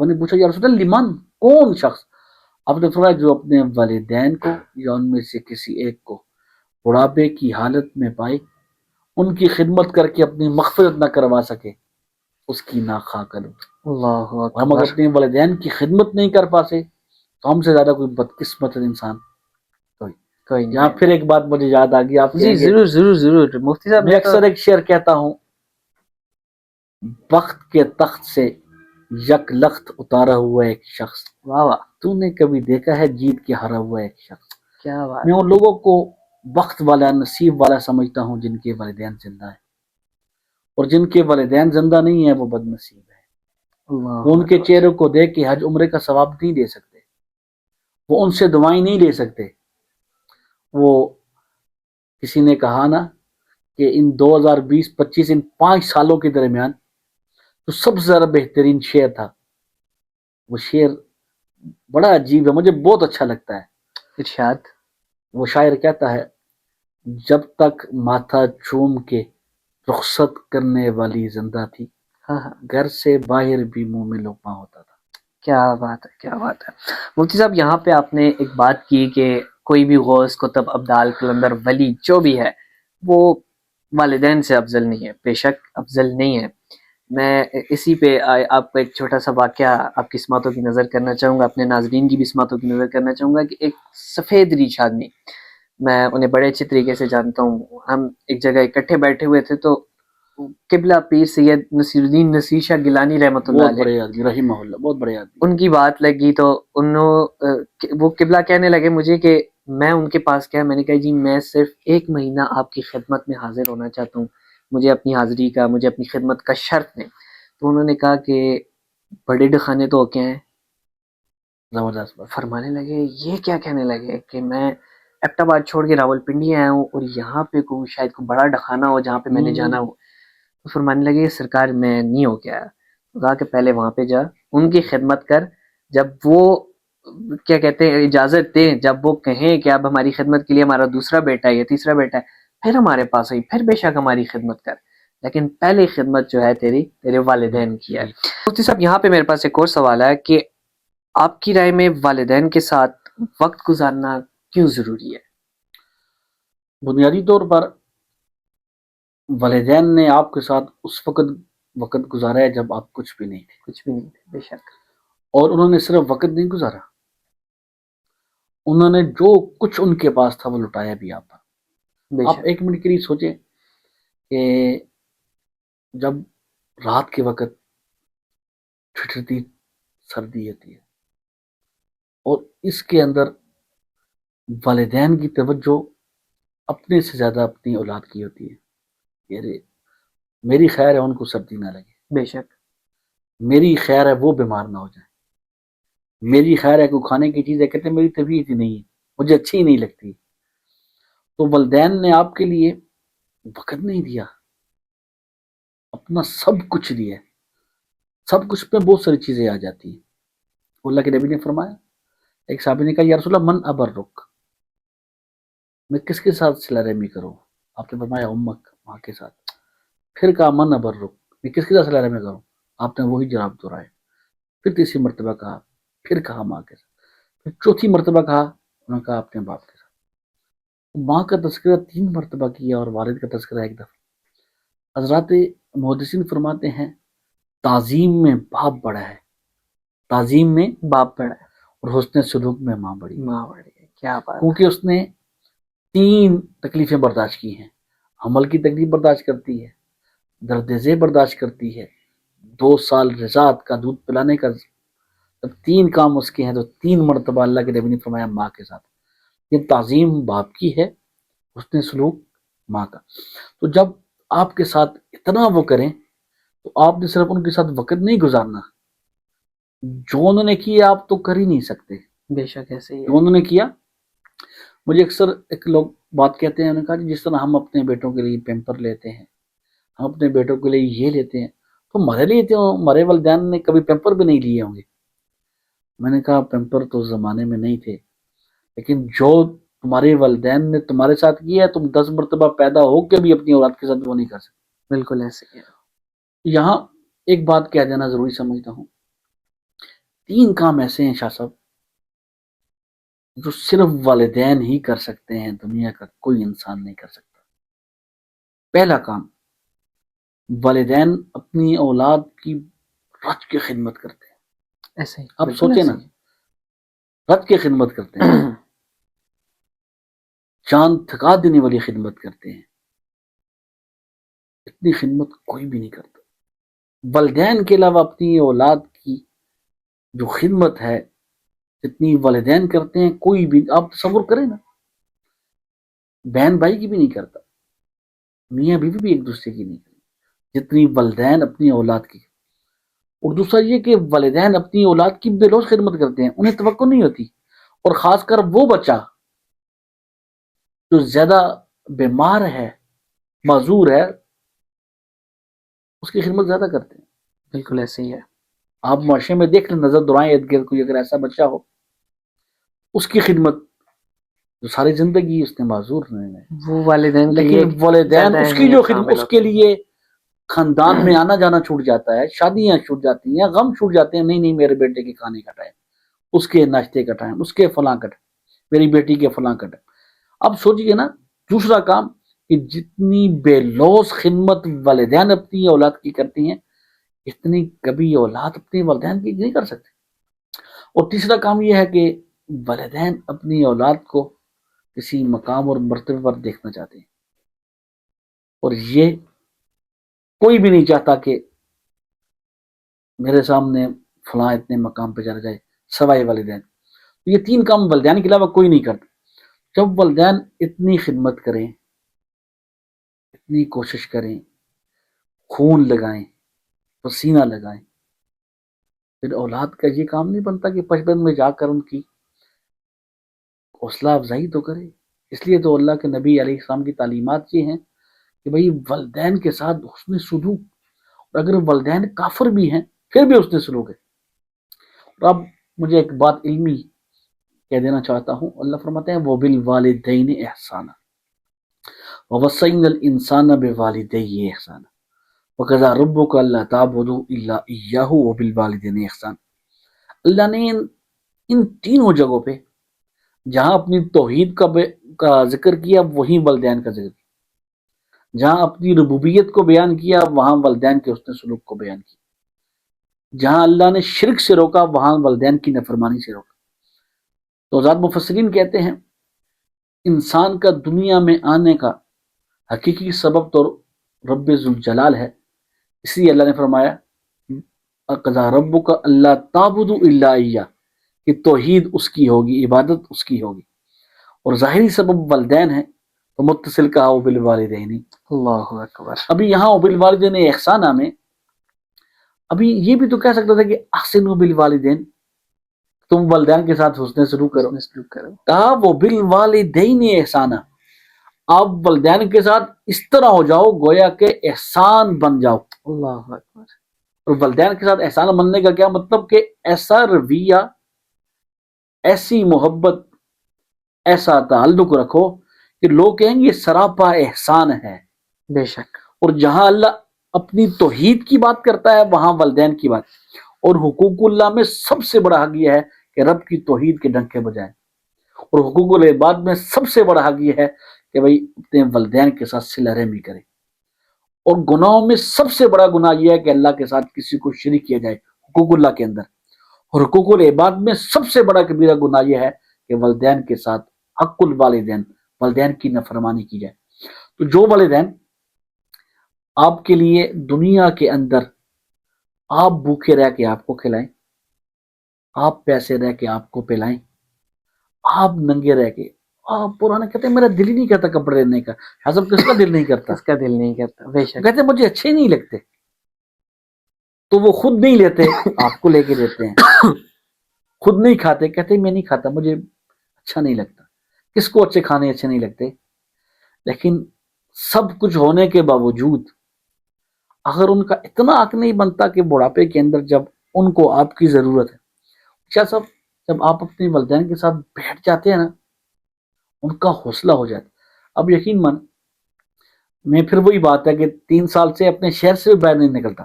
نے پوچھا یا رسول اللہ لمن, کون شخص؟ آپ نے فرمایا جو اپنے والدین کو یا ان میں سے کسی ایک کو بڑھاپے کی حالت میں پائے, ان کی خدمت کر کے اپنی مغفرت نہ کروا سکے, اس کی ناک خاک آلود. اللہ اکبر. ہم اگر اپنے والدین کی خدمت نہیں کر پاتے تو ہم سے زیادہ کوئی بدقسمت انسان کوئی نہیں. یہاں پھر ایک بات مجھے یاد آ گئی, آپ جی ضرور ضرور ضرور مفتی صاحب. میں اکثر ایک شعر کہتا ہوں, بخت کے تخت سے یک لخت اتارا ہوا ایک شخص, واہ واہ, تو نے کبھی دیکھا ہے جیت کے ہارا ہوا ایک شخص. کیا بات. میں ان لوگوں کو بخت والا, نصیب والا سمجھتا ہوں جن کے والدین زندہ ہیں, اور جن کے والدین زندہ نہیں ہیں وہ بد نصیب ہے. وہ ان کے چہروں کو دیکھ کے حج عمرے کا ثواب نہیں دے سکتے, وہ ان سے دعائیں نہیں لے سکتے. وہ کسی نے کہا نا کہ ان 2020-25 ان 5 سالوں کے درمیان تو سب سے زیادہ بہترین شعر تھا. وہ شعر بڑا عجیب ہے, مجھے بہت اچھا لگتا ہے. ارشاد. وہ شاعر کہتا ہے, جب تک ماتھا چوم کے رخصت کرنے والی زندہ تھی, گھر سے باہر بھی منہ میں لقمہ ہوتا تھا. کیا بات ہے, کیا بات ہے. مفتی صاحب یہاں پہ آپ نے ایک بات کی کہ کوئی بھی غوث, کتب, ابدال, قلندر, ولی جو بھی ہے وہ والدین سے افضل نہیں ہے. بے شک افضل نہیں ہے. میں اسی پہ آپ کو ایک چھوٹا سا واقعہ آپ کی سماعتوں کی نظر کرنا چاہوں گا, اپنے ناظرین کی بھی سماعتوں کی نظر کرنا چاہوں گا کہ ایک سفید ریچھ آدمی, میں انہیں بڑے اچھے طریقے سے جانتا ہوں. ہم ایک جگہ اکٹھے بیٹھے ہوئے تھے تو قبلہ پیر سید نصیر الدین نصیر شاہ گیلانی رحمۃ اللہ علیہ, بڑے آدمی, رحمہ اللہ, بہت بڑے آدمی, ان کی بات لگی تو وہ قبلہ کہنے لگے مجھے کہ میں ان کے پاس کیا, میں نے کہا جی میں صرف 1 مہینہ آپ کی خدمت میں حاضر ہونا چاہتا ہوں, مجھے اپنی حاضری کا, مجھے اپنی خدمت کا شرط دیں. تو انہوں نے کہا کہ بڑے ڈخانے تو کیا ہیں. زبردست بات. فرمانے لگے, یہ کیا کہنے لگے کہ میں ایبٹ آباد چھوڑ کے راول پنڈی آیا ہوں اور یہاں پہ شاید کوئی بڑا ڈخانہ ہو جہاں پہ میں نے جانا ہو. تو فرمانے لگے سرکار میں نہیں ہو گیا. کہا کہ پہلے وہاں پہ جا, ان کی خدمت کر, جب وہ کیا کہتے ہیں اجازت دیں, جب وہ کہیں کہ اب ہماری خدمت کے لیے ہمارا دوسرا بیٹا ہے یا تیسرا بیٹا ہے, پھر ہمارے پاس آئی, پھر بے شک ہماری خدمت کر, لیکن پہلی خدمت جو ہے تیرے والدین کی ہے. مفتی صاحب یہاں پہ میرے پاس ایک اور سوال ہے کہ آپ کی رائے میں والدین کے ساتھ وقت گزارنا کیوں ضروری ہے؟ بنیادی طور پر والدین نے آپ کے ساتھ اس وقت گزارا ہے جب آپ کچھ بھی نہیں تھے, کچھ بھی نہیں تھے, بے شک. اور انہوں نے صرف وقت نہیں گزارا, انہوں نے جو کچھ ان کے پاس تھا وہ لٹایا بھی آپ پر. بے آپ شک. ایک منٹ کے لیے سوچیں کہ جب رات کے وقت ٹھٹھرتی سردی ہوتی ہے اور اس کے اندر والدین کی توجہ اپنے سے زیادہ اپنی اولاد کی ہوتی ہے, یعنی میری خیر ہے ان کو سردی نہ لگے, بے شک. میری خیر ہے وہ بیمار نہ ہو جائیں, میری خیر ہے کوئی کھانے کی چیز ہے کہتے ہیں میری طبیعت ہی نہیں ہے, مجھے اچھی ہی نہیں لگتی. تو والدین نے آپ کے لیے وقت نہیں دیا, اپنا سب کچھ دیا. سب کچھ پہ بہت ساری چیزیں آ جاتی ہیں. اللہ کے نبی نے فرمایا, ایک صحابی نے کہا یا رسول اللہ من ابرک, میں کس کے ساتھ صلہ رحمی کروں؟ آپ نے فرمایا امک, ماں کے ساتھ. پھر کہا من ابرک, میں کس کے ساتھ صلہ رحمی کروں؟ آپ نے وہی جواب دہرائے. پھر تیسری مرتبہ کہا, پھر کہا ماں کے ساتھ. پھر چوتھی مرتبہ کہا, انہوں نے کہا اپنے باپ کے ساتھ. ماں کا تذکرہ 3 مرتبہ کیا اور والد کا تذکرہ 1 دفعہ. حضرات محدثین فرماتے ہیں تعظیم میں باپ بڑا ہے, تعظیم میں باپ بڑا ہے اور حسن سلوک میں ماں بڑی, ماں بڑی ہے. کیا بات. کیونکہ اس نے 3 تکلیفیں برداشت کی ہیں. حمل کی تکلیف برداشت کرتی ہے, درد ذیل برداشت کرتی ہے, 2 سال رضاعت کا دودھ پلانے کا, جب 3 کام اس کے ہیں تو 3 مرتبہ اللہ کے نبی نے فرمایا ماں کے ساتھ. یہ تعظیم باپ کی ہے, حسن سلوک ماں کا. تو جب آپ کے ساتھ اتنا وہ کریں تو آپ نے صرف ان کے ساتھ وقت نہیں گزارنا, جو انہوں نے کیا آپ تو کر ہی نہیں سکتے. بے شک ایسے ہی ہے. جو انہوں نے کیا, مجھے اکثر ایک لوگ بات کہتے ہیں, انہوں نے کہا جس طرح ہم اپنے بیٹوں کے لیے پیمپر لیتے ہیں, ہم اپنے بیٹوں کے لیے یہ لیتے ہیں, تو ہمارے لیے تو ہمارے والدین نے کبھی پیمپر بھی نہیں لیے ہوں گے. میں نے کہا پیمپر تو زمانے میں نہیں تھے, لیکن جو تمہارے والدین نے تمہارے ساتھ کیا ہے تم 10 مرتبہ پیدا ہو کے بھی اپنی اولاد کے ساتھ وہ نہیں کر سکتے. بالکل ایسے ہی ہے. یہاں ایک بات کہہ دینا ضروری سمجھتا ہوں, 3 کام ایسے ہیں شاہ صاحب جو صرف والدین ہی کر سکتے ہیں, دنیا کا کوئی انسان نہیں کر سکتا. پہلا کام, والدین اپنی اولاد کی رت کی خدمت کرتے ہیں. ایسے ہی. آپ سوچیں نا, رت کی خدمت کرتے ہیں, جان تھکا دینے والی خدمت کرتے ہیں. اتنی خدمت کوئی بھی نہیں کرتا. والدین کے علاوہ اپنی اولاد کی جو خدمت ہے جتنی والدین کرتے ہیں کوئی بھی, آپ تصور کریں نا, بہن بھائی کی بھی نہیں کرتا, میاں بیوی بھی ایک دوسرے کی نہیں کرتی جتنی والدین اپنی اولاد کی. اور دوسرا یہ کہ والدین اپنی اولاد کی بے لوث خدمت کرتے ہیں, انہیں توقع نہیں ہوتی, اور خاص کر وہ بچہ جو زیادہ بیمار ہے, معذور ہے, اس کی خدمت زیادہ کرتے ہیں. بالکل ایسے ہی ہے. آپ معاشرے میں دیکھ لیں, نظر دورائیں ارد گرد, کوئی اگر ایسا بچہ ہو اس کی خدمت جو ساری زندگی اس نے معذور رہے, وہ والدین کے لیکن لیے والدین زیادہ اس کی جو اہمیت خدمت, حامل اس کے ہوتے ہیں. لیے خاندان میں آنا جانا چھوٹ جاتا ہے, شادیاں چھوٹ جاتی ہیں, غم چھوٹ جاتے ہیں. نہیں میرے بیٹے کے کھانے کا ٹائم, اس کے ناشتے کا ٹائم, اس کے فلاں کا ٹائم, میری بیٹی کے فلاں کا ٹائم. اب سوچئے نا, دوسرا کام کہ جتنی بے لوث خدمت والدین اپنی اولاد کی کرتی ہیں اتنی کبھی اولاد اپنی والدین کی نہیں کر سکتے. اور تیسرا کام یہ ہے کہ والدین اپنی اولاد کو کسی مقام اور مرتبے پر دیکھنا چاہتے ہیں, اور یہ کوئی بھی نہیں چاہتا کہ میرے سامنے فلاں اتنے مقام پہ چلا جائے سوائے والدین. یہ 3 کام والدین کے علاوہ کوئی نہیں کرتا. جب والدین اتنی خدمت کریں, اتنی کوشش کریں, خون لگائیں, پسینہ لگائیں, پھر اولاد کا یہ کام نہیں بنتا کہ پشپن میں جا کر ان کی حوصلہ افزائی تو کرے, اس لیے تو اللہ کے نبی علیہ السلام کی تعلیمات یہ ہیں کہ بھئی والدین کے ساتھ حسن سلوک، اور اگر والدین کافر بھی ہیں پھر بھی حسن سلوک ہے۔ اور اب مجھے ایک بات علمی کہہ دینا چاہتا ہوں، اللہ فرماتے ہیں وَبِالْوَالِدَيْنِ إِحْسَانًا وَوَصَّيْنَا الْإِنسَانَ بِوَالِدَيْهِ إِحْسَانًا وَقَضَىٰ رَبُّكَ أَلَّا تَعْبُدُوا إِلَّا إِيَّاهُ وَبِالْوَالِدَيْنِ إِحْسَانًا۔ اللہ نے ان تینوں جگہوں پہ جہاں اپنی توحید کا ذکر کیا وہیں والدین کا ذکر کیا، جہاں اپنی ربوبیت کو بیان کیا وہاں والدین کے حسن سلوک کو بیان کیا، جہاں اللہ نے شرک سے روکا وہاں والدین کی نافرمانی سے روکا۔ تو ذات مفسرین کہتے ہیں انسان کا دنیا میں آنے کا حقیقی سبب تو رب ذوالجلال ہے، اس لیے اللہ نے فرمایا قضا ربک اللہ تعبدوا الا ایہ، کہ توحید اس کی ہوگی، عبادت اس کی ہوگی، اور ظاہری سبب والدین ہیں تو متصل کہا وبالوالدین۔ اللہ اکبر۔ ابھی یہاں وبالوالدین احسانہ میں ابھی یہ بھی تو کہہ سکتا تھا کہ احسنوا بالوالدین، تم والدین کے ساتھ حسن سلوک کرو، حسن سلوک کرو۔ کہا وبالوالدین احسانہ، آپ والدین کے ساتھ اس طرح ہو جاؤ گویا کہ احسان بن جاؤ۔ اللہ اکبر۔ اور والدین کے ساتھ احسان بننے کا کیا مطلب کہ ایسا رویہ، ایسی محبت، ایسا تعلق رکھو کہ لوگ کہیں گے یہ سراپا احسان ہے۔ بے شک۔ اور جہاں اللہ اپنی توحید کی بات کرتا ہے وہاں والدین کی بات، اور حقوق اللہ میں سب سے بڑا حق یہ ہے کہ رب کی توحید کے ڈنکے بجائیں، اور حقوق العباد میں سب سے بڑا حق یہ ہے کہ بھئی اپنے والدین کے ساتھ صلہ رحمی کریں، اور گناہوں میں سب سے بڑا گناہ یہ ہے کہ اللہ کے ساتھ کسی کو شریک کیا جائے حقوق اللہ کے اندر، اور حقوق العباد میں سب سے بڑا کبیرہ گناہ یہ ہے کہ والدین کے ساتھ حق الوالدین، والدین کی نافرمانی کی جائے۔ تو جو والدین آپ کے لیے دنیا کے اندر آپ بھوکے رہ کے آپ کو کھلائیں، آپ پیسے رہ کے آپ کو پلائیں، آپ ننگے رہ کے، آپ پرانے کہتے ہیں میرا دل ہی نہیں کرتا کپڑے لینے کا، حضرت کس کا دل نہیں کرتا؟ اس کا دل نہیں کرتا۔ بے شک۔ کہتے ہیں مجھے اچھے نہیں لگتے، تو وہ خود نہیں لیتے آپ کو لے کے دیتے ہیں، خود نہیں کھاتے کہتے ہیں میں نہیں کھاتا مجھے اچھا نہیں لگتا۔ کس کو اچھے کھانے اچھے نہیں لگتے؟ لیکن سب کچھ ہونے کے باوجود اگر ان کا اتنا حق نہیں بنتا کہ بڑھاپے کے اندر جب ان کو آپ کی ضرورت ہے، کیا صاحب جب آپ اپنے والدین کے ساتھ بیٹھ جاتے ہیں نا ان کا حوصلہ ہو جاتا ہے۔ اب یقین مان میں پھر وہی بات ہے کہ 3 سال سے اپنے شہر سے باہر نہیں نکلتا،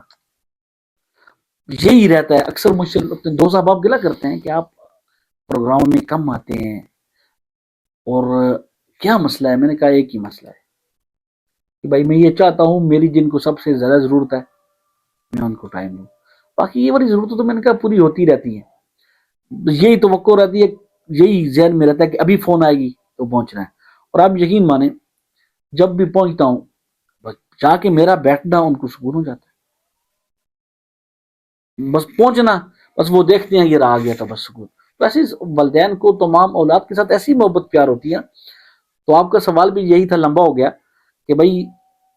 یہی رہتا ہے۔ اکثر مجھ سے اپنے دوست احباب گلا کرتے ہیں کہ آپ پروگرام میں کم آتے ہیں، اور کیا مسئلہ ہے؟ میں نے کہا ایک ہی مسئلہ ہے کہ بھائی میں یہ چاہتا ہوں میری جن کو سب سے زیادہ ضرورت ہے میں ان کو ٹائم دوں، باقی یہ والی ضرورتیں تو میں نے کہا پوری ہوتی رہتی ہیں، یہی توقع رہتی ہے، یہی ذہن میں رہتا ہے کہ ابھی فون آئے گی تو پہنچنا ہے۔ اور آپ یقین مانیں جب بھی پہنچتا ہوں بس جا کے میرا بیٹھنا ان کو سکون ہو جاتا ہے، بس پہنچنا، بس وہ دیکھتے ہیں یہ رہا گیا تھا بس سکون۔ تو ایسے والدین کو تمام اولاد کے ساتھ ایسی محبت پیار ہوتی ہے۔ تو آپ کا سوال بھی یہی تھا، لمبا ہو گیا، کہ بھئی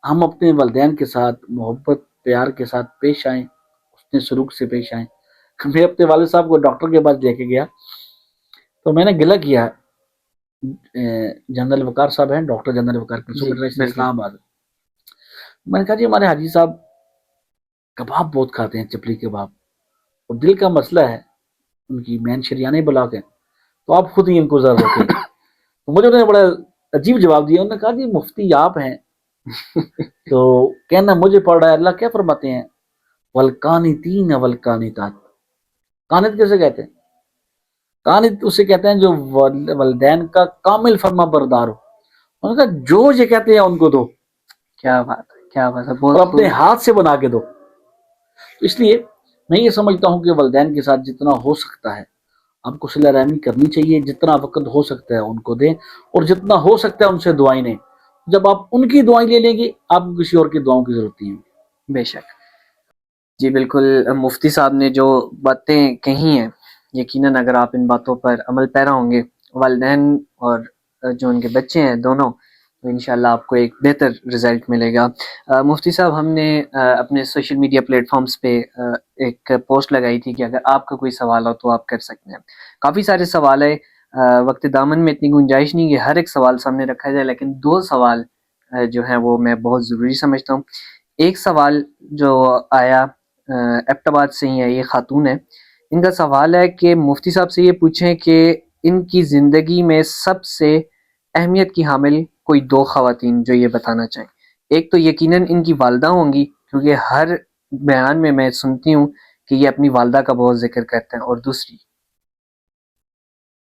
ہم اپنے والدین کے ساتھ محبت پیار کے ساتھ پیش آئیں، اس نے سلوک سے پیش آئیں۔ میں اپنے والد صاحب کو ڈاکٹر کے پاس لے کے گیا تو میں نے گلہ کیا، جنرل وقار صاحب ہیں، ڈاکٹر جنرل وقار اسلام آباد، میں نے کہا جی ہمارے حاجی صاحب کباب بہت کھاتے ہیں، چپلی کباب، اور دل کا مسئلہ ہے، ان کی مین شریانے بلاک ہے، تو آپ خود ہی ان کو ذرا روکیں۔ تو مجھے انہوں نے بڑا عجیب جواب دیا، انہوں نے کہا جی مفتی آپ ہیں تو کہنا مجھے پڑ رہا ہے، اللہ کیا فرماتے ہیں والقانتین والقانتات۔ قانت کیسے کہتے ہیں؟ قانت اسے کہتے ہیں جو والدین کا کامل فرما بردار ہو۔ انہوں نے کہا جو یہ کہتے ہیں ان کو دو، کیا بات ہے، کیا بات ہے، اور بہت اپنے ہاتھ سے بنا کے دو۔ اس لیے میں یہ سمجھتا ہوں کہ والدین کے ساتھ جتنا ہو سکتا ہے آپ کو صلہ رحمی کرنی چاہیے، جتنا وقت ہو سکتا ہے ان کو دیں، اور جتنا ہو سکتا ہے ان سے دعائیں لیں۔ جب آپ ان کی دعائیں لے لیں گے آپ کو کسی اور کی دعاؤں کی ضرورت نہیں ہے۔ بے شک۔ جی بالکل، مفتی صاحب نے جو باتیں کہی ہیں یقیناً اگر آپ ان باتوں پر عمل پیرا ہوں گے، والدین اور جو ان کے بچے ہیں دونوں، تو انشاءاللہ آپ کو ایک بہتر رزلٹ ملے گا۔ مفتی صاحب ہم نے اپنے سوشل میڈیا پلیٹ فارمز پہ ایک پوسٹ لگائی تھی کہ اگر آپ کا کوئی سوال ہو تو آپ کر سکتے ہیں۔ کافی سارے سوال ہے، وقت دامن میں اتنی گنجائش نہیں کہ ہر ایک سوال سامنے رکھا جائے، لیکن دو سوال جو ہیں وہ میں بہت ضروری سمجھتا ہوں۔ ایک سوال جو آیا ایبٹ آباد سے ہی ہے، یہ خاتون ہے، ان کا سوال ہے کہ مفتی صاحب سے یہ پوچھیں کہ ان کی زندگی میں سب سے اہمیت کی حامل کوئی دو خواتین جو یہ بتانا چاہیں۔ ایک تو یقیناً ان کی والدہ ہوں گی، کیونکہ ہر بیان میں سنتی ہوں کہ یہ اپنی والدہ کا بہت ذکر کرتے ہیں، اور دوسری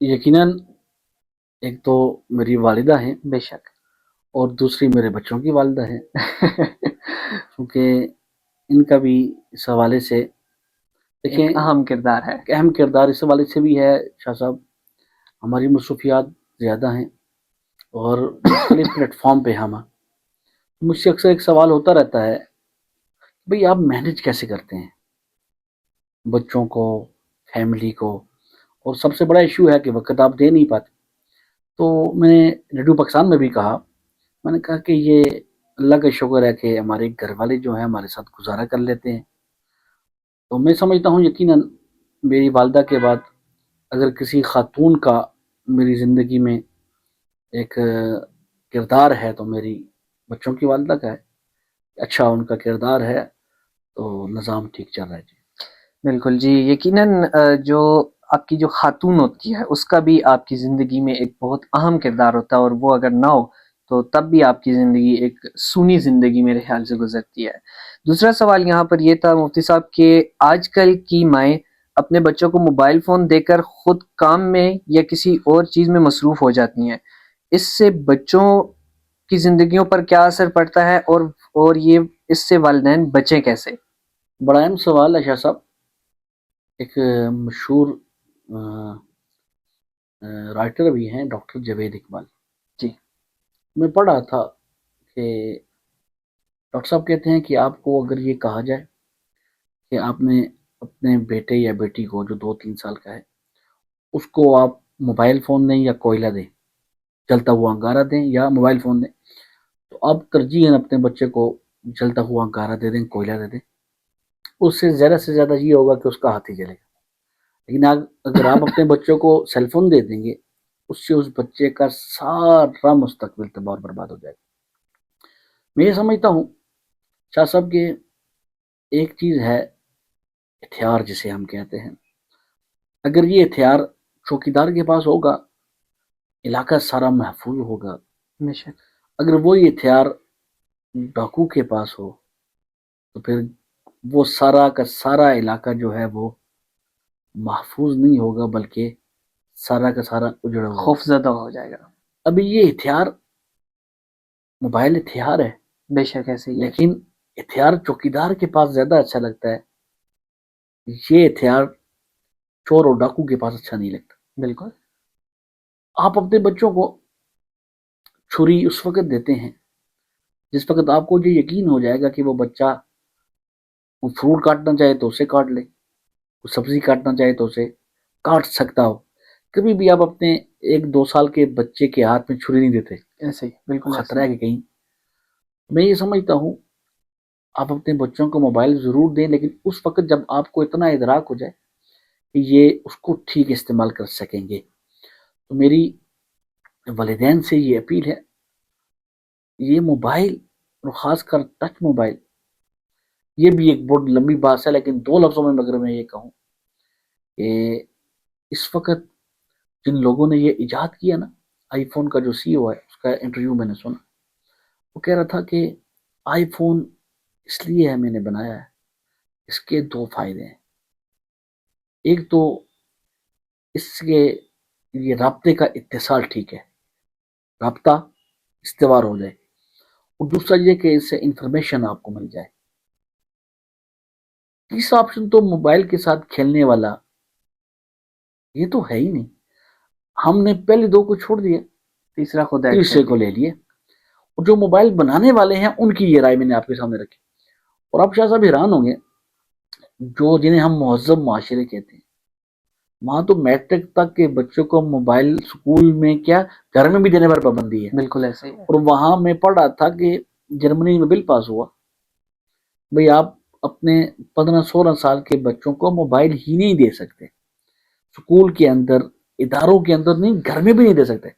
یقیناً ایک تو میری والدہ ہیں بے شک اور دوسری میرے بچوں کی والدہ ہیں، کیونکہ ان کا بھی اس حوالے سے دیکھیں ایک اہم کردار ہے۔ ایک اہم کردار اس حوالے سے بھی ہے شاہ صاحب، ہماری مصروفیات زیادہ ہیں اور مختلف پلیٹ فارم پہ ہم مجھ سے اکثر ایک سوال ہوتا رہتا ہے، بھئی آپ مینیج کیسے کرتے ہیں بچوں کو، فیملی کو، اور سب سے بڑا ایشو ہے کہ وقت آپ دے نہیں پاتے۔ تو میں نے ریڈیو پاکستان میں بھی کہا، میں نے کہا کہ یہ اللہ کا شکر ہے کہ ہمارے گھر والے جو ہیں ہمارے ساتھ گزارا کر لیتے ہیں۔ تو میں سمجھتا ہوں یقیناً میری والدہ کے بعد اگر کسی خاتون کا میری زندگی میں ایک کردار ہے تو میری بچوں کی والدہ کا ہے۔ اچھا ان کا کردار ہے تو نظام ٹھیک چل رہا ہے جی۔ بالکل جی، یقیناً جو آپ کی جو خاتون ہوتی ہے اس کا بھی آپ کی زندگی میں ایک بہت اہم کردار ہوتا ہے، اور وہ اگر نہ ہو تو تب بھی آپ کی زندگی ایک سونی زندگی میرے خیال سے گزرتی ہے۔ دوسرا سوال یہاں پر یہ تھا مفتی صاحب کہ آج کل کی مائیں اپنے بچوں کو موبائل فون دے کر خود کام میں یا کسی اور چیز میں مصروف ہو جاتی ہیں، اس سے بچوں کی زندگیوں پر کیا اثر پڑتا ہے، اور یہ اس سے والدین بچیں کیسے؟ بڑا اہم سوال ہے شاہ صاحب۔ ایک مشہور رائٹر بھی ہیں ڈاکٹر جاوید اقبال جی، میں پڑھ رہا تھا کہ ڈاکٹر صاحب کہتے ہیں کہ آپ کو اگر یہ کہا جائے کہ آپ نے اپنے بیٹے یا بیٹی کو جو 2-3 سال کا ہے اس کو آپ موبائل فون دیں یا کوئلہ دیں، جلتا ہوا انگارہ دیں یا موبائل فون دیں، تو آپ ترجیحاً اپنے بچے کو جلتا ہوا انگارہ دے دیں، کوئلہ دے دیں۔ اس سے زیادہ یہ ہوگا کہ اس کا ہاتھ ہی جلے گا۔ لیکن اگر آپ اپنے بچوں کو سیل فون دے دیں گے، اس سے اس بچے کا سارا مستقبل تباہ اور برباد ہو جائے گا۔ میں یہ سمجھتا ہوں شاہ صاحب کہ ایک چیز ہے ہتھیار جسے ہم کہتے ہیں، اگر یہ ہتھیار چوکیدار کے پاس ہوگا علاقہ سارا محفوظ ہوگا، اگر وہی ہتھیار ڈاکو کے پاس ہو تو پھر وہ سارا کا سارا علاقہ جو ہے وہ محفوظ نہیں ہوگا بلکہ سارا کا سارا اجڑا ہوا خوف زدہ ہو جائے گا۔ ابھی یہ ہتھیار موبائل ہتھیار ہے بے شک ایسے ہی ہے، لیکن ہتھیار چوکیدار کے پاس زیادہ اچھا لگتا ہے، یہ ہتھیار چور اور ڈاکو کے پاس اچھا نہیں لگتا۔ بالکل آپ اپنے بچوں کو چھری اس وقت دیتے ہیں جس وقت آپ کو یہ یقین ہو جائے گا کہ وہ بچہ وہ فروٹ کاٹنا چاہے تو اسے کاٹ لے، وہ سبزی کاٹنا چاہے تو اسے کاٹ سکتا ہو۔ کبھی بھی آپ اپنے 1-2 سال کے بچے کے ہاتھ میں چھری نہیں دیتے، ایسے ہی، بالکل خطرہ ہے کہ کہیں۔ میں یہ سمجھتا ہوں آپ اپنے بچوں کو موبائل ضرور دیں، لیکن اس وقت جب آپ کو اتنا ادراک ہو جائے کہ یہ اس کو ٹھیک استعمال کر سکیں گے۔ تو میری والدین سے یہ اپیل ہے، یہ موبائل اور خاص کر ٹچ موبائل، یہ بھی ایک بہت لمبی بات ہے، لیکن 2 لفظوں میں اگر میں یہ کہوں کہ اس وقت جن لوگوں نے یہ ایجاد کیا نا، آئی فون کا جو سی او ہے اس کا انٹرویو میں نے سنا، وہ کہہ رہا تھا کہ آئی فون اس لیے ہے میں نے بنایا ہے، اس کے 2 فائدے ہیں۔ ایک تو اس کے یہ رابطے کا اتصال ٹھیک ہے، رابطہ استوار ہو جائے، اور دوسرا یہ کہ اس سے انفارمیشن آپ کو مل جائے۔ تیسرا آپشن تو موبائل کے ساتھ کھیلنے والا یہ تو ہے ہی نہیں، ہم نے پہلے 2 کو چھوڑ دیا، تیسرے کو لے لیے۔ اور جو موبائل بنانے والے ہیں ان کی یہ رائے میں نے آپ کے سامنے رکھی، اور آپ شاہ صاحب حیران ہوں گے، جو جنہیں ہم مہذب معاشرے کہتے ہیں وہاں تو میٹرک تک کے بچوں کو موبائل سکول میں کیا گھر میں بھی دینے پر پابندی ہے۔ بالکل ایسے ہی ہے۔ اور وہاں میں پڑھ رہا تھا کہ جرمنی میں بل پاس ہوا، بھئی آپ اپنے 15-16 سال کے بچوں کو موبائل ہی نہیں دے سکتے، سکول کے اندر اداروں کے اندر نہیں، گھر میں بھی نہیں دے سکتے.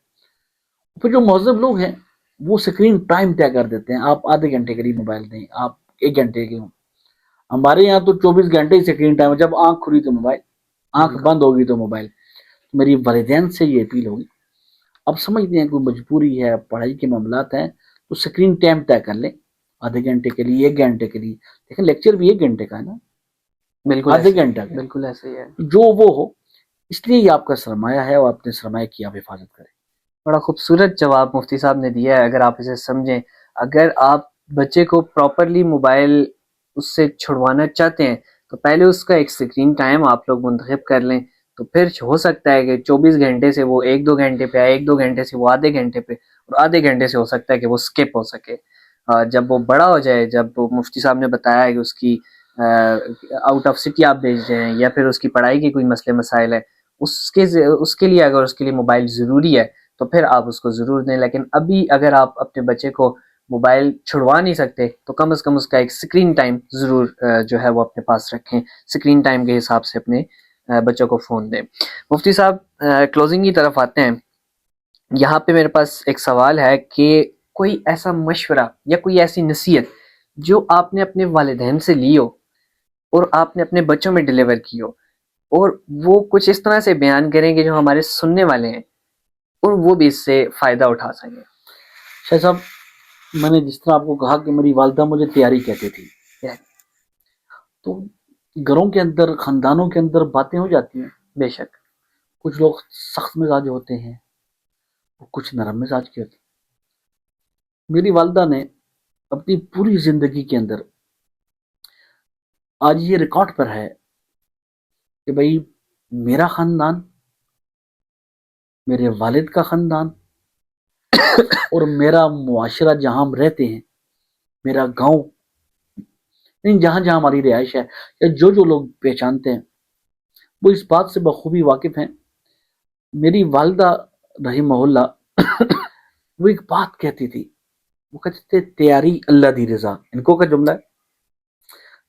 پھر جو مہذب لوگ ہیں وہ اسکرین ٹائم طے کر دیتے ہیں، آپ آدھے گھنٹے کے لیے موبائل دیں، آپ 1 گھنٹے کے. ہمارے یہاں تو 24 گھنٹے ہی اسکرین ٹائم ہے، جب آنکھ کھلی تو موبائل، آنکھ بند ہوگی تو موبائل. میری والدین سے یہ اپیل ہوگی، اب سمجھتے ہیں کوئی مجبوری ہے، پڑھائی کے معاملات ہیں، تو اسکرین ٹائم طے کر لیں، آدھے گھنٹے کے لیے، 1 گھنٹے کے لیے. لیکن لیکچر بھی 1 گھنٹے کا ہے نا، بالکل آدھے ایسے ہی گھنٹہ ہے، کا، بالکل ایسے ہی ہے. جو وہ ہو. اس لیے یہ آپ کا سرمایہ ہے اور اپنے سرمایہ کی آپ حفاظت کریں. بڑا خوبصورت جواب مفتی صاحب نے دیا ہے. اگر آپ اسے سمجھیں، اگر آپ بچے کو پراپرلی موبائل اس سے چھڑوانا چاہتے ہیں تو پہلے اس کا ایک اسکرین ٹائم آپ لوگ منتخب کر لیں، تو پھر ہو سکتا ہے کہ 24 گھنٹے سے وہ 1-2 گھنٹے پہ آئے، 1-2 گھنٹے سے وہ آدھے گھنٹے پہ، اور آدھے گھنٹے سے ہو سکتا ہے کہ وہ اسکپ ہو سکے. جب وہ بڑا ہو جائے، جب وہ مفتی صاحب نے بتایا کہ اس کی آؤٹ آف سٹی آپ بھیج رہے ہیں یا پھر اس کی پڑھائی کے کوئی مسئلے مسائل ہے، اس کے لیے اگر اس کے لیے موبائل ضروری ہے تو پھر آپ اس کو ضرور دیں. لیکن ابھی اگر آپ اپنے بچے کو موبائل چھڑوا نہیں سکتے تو کم از کم اس کا ایک اسکرین ٹائم ضرور جو ہے وہ اپنے پاس رکھیں، اسکرین ٹائم کے حساب سے اپنے بچوں کو فون دیں. مفتی صاحب کلوزنگ کی طرف آتے ہیں. یہاں پہ میرے پاس ایک سوال ہے کہ کوئی ایسا مشورہ یا کوئی ایسی نصیحت جو آپ نے اپنے والدین سے لی ہو اور آپ نے اپنے بچوں میں ڈیلیور کی ہو، اور وہ کچھ اس طرح سے بیان کریں کہ جو ہمارے سننے والے ہیں اور وہ بھی اس سے فائدہ اٹھا سکیں. شاہ صاحب، میں نے جس طرح آپ کو کہا کہ میری والدہ مجھے تیاری کہتی تھی، تو گھروں کے اندر، خاندانوں کے اندر باتیں ہو جاتی ہیں. بے شک. کچھ لوگ سخت مزاج ہوتے ہیں، کچھ نرم مزاج کے ہوتے ہیں. میری والدہ نے اپنی پوری زندگی کے اندر، آج یہ ریکارڈ پر ہے کہ بھائی میرا خاندان، میرے والد کا خاندان اور میرا معاشرہ جہاں ہم رہتے ہیں، میرا گاؤں، جہاں جہاں ہماری رہائش ہے، یا جو جو لوگ پہچانتے ہیں، وہ اس بات سے بخوبی واقف ہیں. میری والدہ رحمہ اللہ وہ ایک بات کہتی تھی، وہ کہتے تھے تیاری اللہ دی رضا. ان کو کا جملہ ہے.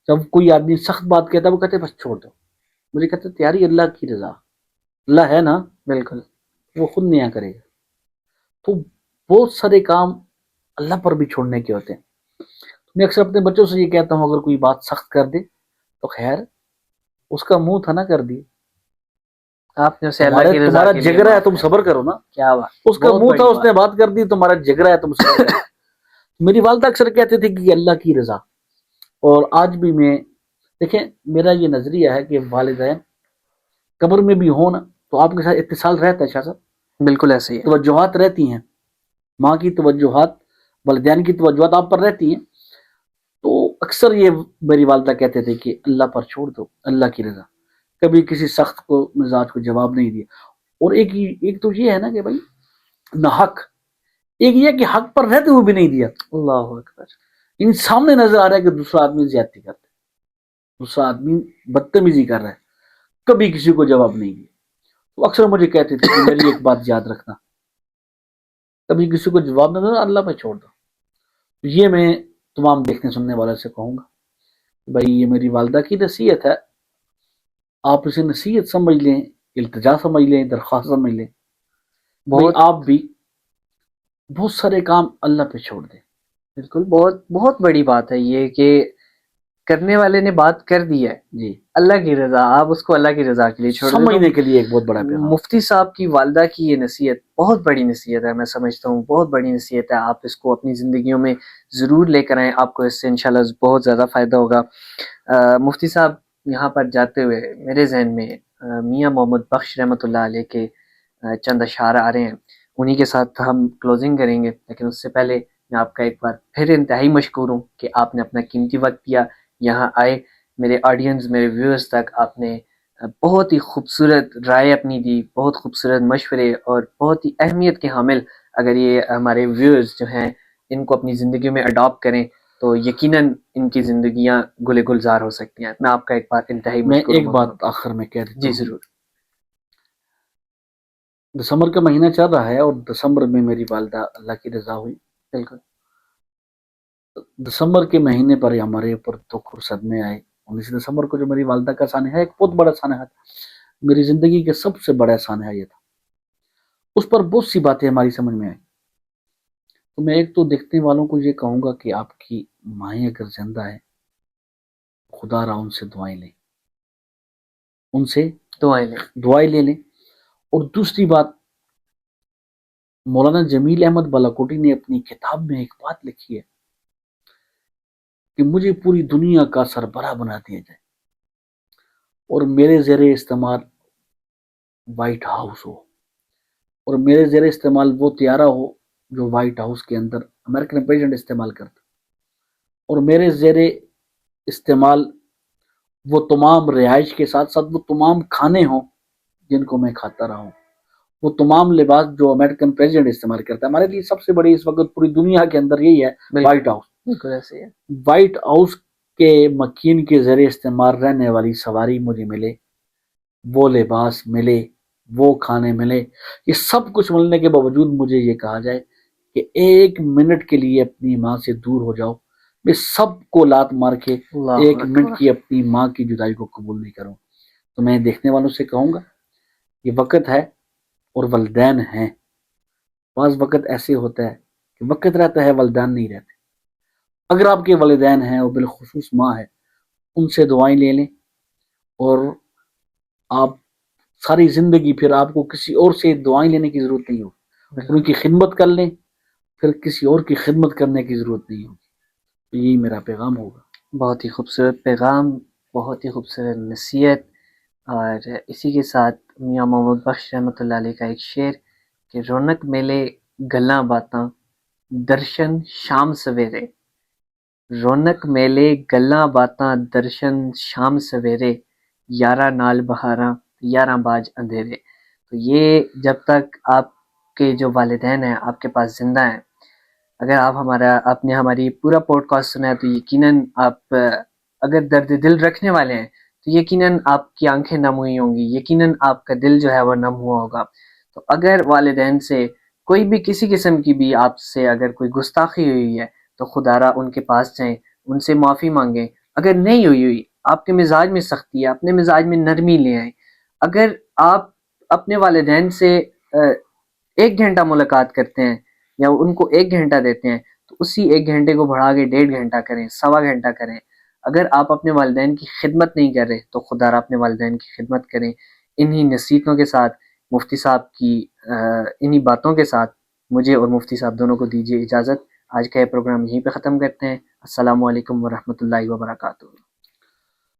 جب کوئی آدمی سخت بات کہتا ہے وہ کہتے بس چھوڑ دو. مجھے کہتے تیاری اللہ کی رضا، اللہ ہے نا، بالکل وہ خود نیا کرے گا. تو بہت سارے کام اللہ پر بھی چھوڑنے کے ہوتے ہیں. میں اکثر اپنے بچوں سے یہ کہتا ہوں، اگر کوئی بات سخت کر دے تو خیر، اس کا منہ تھا نہ کر دی. آپ نے اسے اللہ کی رضا تمہارا کے لیے جگرا ہے، معاف تم کر صبر دیا. کرو نا. کیا بات، اس کا بہت منہ بڑی تھا، اس نے بات کر دی، تمہارا جگرا ہے، تم صبر کرو. میری والدہ اکثر کہتے تھے کہ یہ اللہ کی رضا. اور آج بھی میں، دیکھیں میرا یہ نظریہ ہے کہ والدین قبر میں بھی ہوں نا تو آپ کے ساتھ اتصال رہتا ہے. شاہ صاحب، بالکل ایسے ہی ہے. توجہات رہتی ہیں، ماں کی توجہات، والدین کی توجہات آپ پر رہتی ہیں. تو اکثر یہ میری والدہ کہتے تھے کہ اللہ پر چھوڑ دو، اللہ کی رضا. کبھی کسی سخت کو مزاج کو جواب نہیں دیا. اور ایک تو یہ ہے نا کہ بھائی نہ حق، ایک یہ کہ حق پر رہتے ہوئے بھی نہیں دیا. اللہ اکبر. ان سامنے نظر آ رہا ہے کہ دوسرا آدمی زیادتی کرتا ہے، دوسرا آدمی بدتمیزی کر رہا ہے، کبھی کسی کو جواب نہیں دیا. تو اکثر مجھے کہتے تھے کہ میری ایک بات یاد رکھنا، کبھی کسی کو جواب نہ دو، اللہ پہ چھوڑ دو. یہ میں تمام دیکھنے سننے والے سے کہوں گا بھائی یہ میری والدہ کی نصیحت ہے، آپ اسے نصیحت سمجھ لیں، التجا سمجھ لیں، درخواست سمجھ لیں. بھائی آپ بھی بہت سارے کام اللہ پہ چھوڑ دیں. بالکل، بہت بہت بڑی بات ہے یہ کہ کرنے والے نے بات کر دی ہے، جی، اللہ کی رضا، آپ اس کو اللہ کی رضا کے لیے چھوڑ دیں. سمجھنے کے لیے ایک بہت بڑا پیغام. مفتی صاحب کی والدہ کی یہ نصیحت بہت بڑی نصیحت ہے، میں سمجھتا ہوں بہت بڑی نصیحت ہے. آپ اس کو اپنی زندگیوں میں ضرور لے کر آئیں، آپ کو اس سے انشاءاللہ بہت زیادہ فائدہ ہوگا. مفتی صاحب، یہاں پر جاتے ہوئے میرے ذہن میں میاں محمد بخش رحمۃ اللہ علیہ کے چند اشعار آ رہے ہیں، انہی کے ساتھ ہم کلوزنگ کریں گے. لیکن اس سے پہلے میں آپ کا ایک بار پھر انتہائی مشکور ہوں کہ آپ نے اپنا قیمتی وقت دیا، یہاں آئے، میرے آڈینس، میرے ویورز تک آپ نے بہت ہی خوبصورت رائے اپنی دی، بہت خوبصورت مشورے، اور بہت ہی اہمیت کے حامل اگر یہ ہمارے ویورز جو ہیں ان کو اپنی زندگیوں میں اڈاپٹ کریں تو یقیناً ان کی زندگیاں گل گلزار ہو سکتی ہیں. میں آپ کا ایک بار انتہائی میں مشکور ایک ہوں. بات آخر میں کہہ دیتا جی ہوں. ضرور. دسمبر کا مہینہ چل رہا ہے اور دسمبر میں میری والدہ اللہ کی رضا ہوئی. بالکل. دسمبر کے مہینے پر ہمارے اوپر دکھ اور صدمے آئے. 19 دسمبر کو جو میری والدہ کا سانحہ ہے، ایک بہت بڑا سانحہ تھا، میری زندگی کے سب سے بڑا سانحہ یہ تھا. اس پر بہت سی باتیں ہماری سمجھ میں آئیں. تو میں ایک تو دیکھنے والوں کو یہ کہوں گا کہ آپ کی مائیں اگر زندہ ہے خدا را ان سے دعائیں لیں، ان سے دعائیں لے لیں. اور دوسری بات، مولانا جمیل احمد بالاکوٹی نے اپنی کتاب میں ایک بات لکھی ہے کہ مجھے پوری دنیا کا سربراہ بنا دیا جائے اور میرے زیر استعمال وائٹ ہاؤس ہو، اور میرے زیر استعمال وہ طیارہ ہو جو وائٹ ہاؤس کے اندر امریکن پریزیڈنٹ استعمال کرتا، اور میرے زیر استعمال وہ تمام رہائش کے ساتھ ساتھ وہ تمام کھانے ہوں جن کو میں کھاتا رہا ہوں، وہ تمام لباس جو امریکن پریزیڈنٹ استعمال کرتا ہے. ہمارے لیے سب سے بڑی اس وقت پوری دنیا کے اندر یہی ہے وائٹ ہاؤس. بالکل ایسے ہے. وائٹ ہاؤس کے مکین کے زیر استعمال رہنے والی سواری مجھے ملے، وہ لباس ملے، وہ کھانے ملے. یہ سب کچھ ملنے کے باوجود مجھے یہ کہا جائے کہ 1 منٹ کے لیے اپنی ماں سے دور ہو جاؤ، میں سب کو لات مار کے 1 منٹ کی اپنی ماں کی جدائی کو قبول نہیں کروں. تو میں دیکھنے والوں سے کہوں گا یہ وقت ہے اور والدین ہیں. بعض وقت ایسے ہوتا ہے کہ وقت رہتا ہے والدین نہیں رہتے. اگر آپ کے والدین ہیں اور بالخصوص ماں ہے، ان سے دعائیں لے لیں، اور آپ ساری زندگی پھر آپ کو کسی اور سے دعائیں لینے کی ضرورت نہیں ہوگی. ان کی خدمت کر لیں، پھر کسی اور کی خدمت کرنے کی ضرورت نہیں ہوگی. تو یہی میرا پیغام ہوگا. بہت ہی خوبصورت پیغام، بہت ہی خوبصورت نصیحت. اور اسی کے ساتھ میاں محمد بخش رحمۃ اللہ علیہ کا ایک شعر کہ رونق میلے گلاں باتاں درشن شام سویرے، رونق میلے گلاں باتاں درشن شام سویرے، یاراں نال بہاراں 11 باج اندھیرے. تو یہ جب تک آپ کے جو والدین ہیں آپ کے پاس زندہ ہیں، اگر آپ نے ہماری پورا پوڈ کاسٹ سنا ہے تو یقیناً آپ اگر درد دل رکھنے والے ہیں تو یقیناً آپ کی آنکھیں نم ہوئی ہوں گی، یقیناً آپ کا دل جو ہے وہ نم ہوا ہوگا. تو اگر والدین سے کوئی بھی کسی قسم کی بھی آپ سے اگر کوئی گستاخی ہوئی ہے تو خدا را ان کے پاس جائیں، ان سے معافی مانگیں. اگر نہیں ہوئی آپ کے مزاج میں سختی ہے، اپنے مزاج میں نرمی لے آئیں. اگر آپ اپنے والدین سے 1 گھنٹہ ملاقات کرتے ہیں یا ان کو 1 گھنٹہ دیتے ہیں تو اسی 1 گھنٹے کو بڑھا کے 1.5 گھنٹہ کریں، 1.25 گھنٹہ کریں. اگر آپ اپنے والدین کی خدمت نہیں کر رہے تو خدا را اپنے والدین کی خدمت کریں. انہی نصیحتوں کے ساتھ مفتی صاحب کی انہی باتوں کے ساتھ مجھے اور مفتی صاحب دونوں کو دیجیے اجازت. آج کا یہ پروگرام یہیں پہ ختم کرتے ہیں. السلام علیکم ورحمۃ اللہ وبرکاتہ.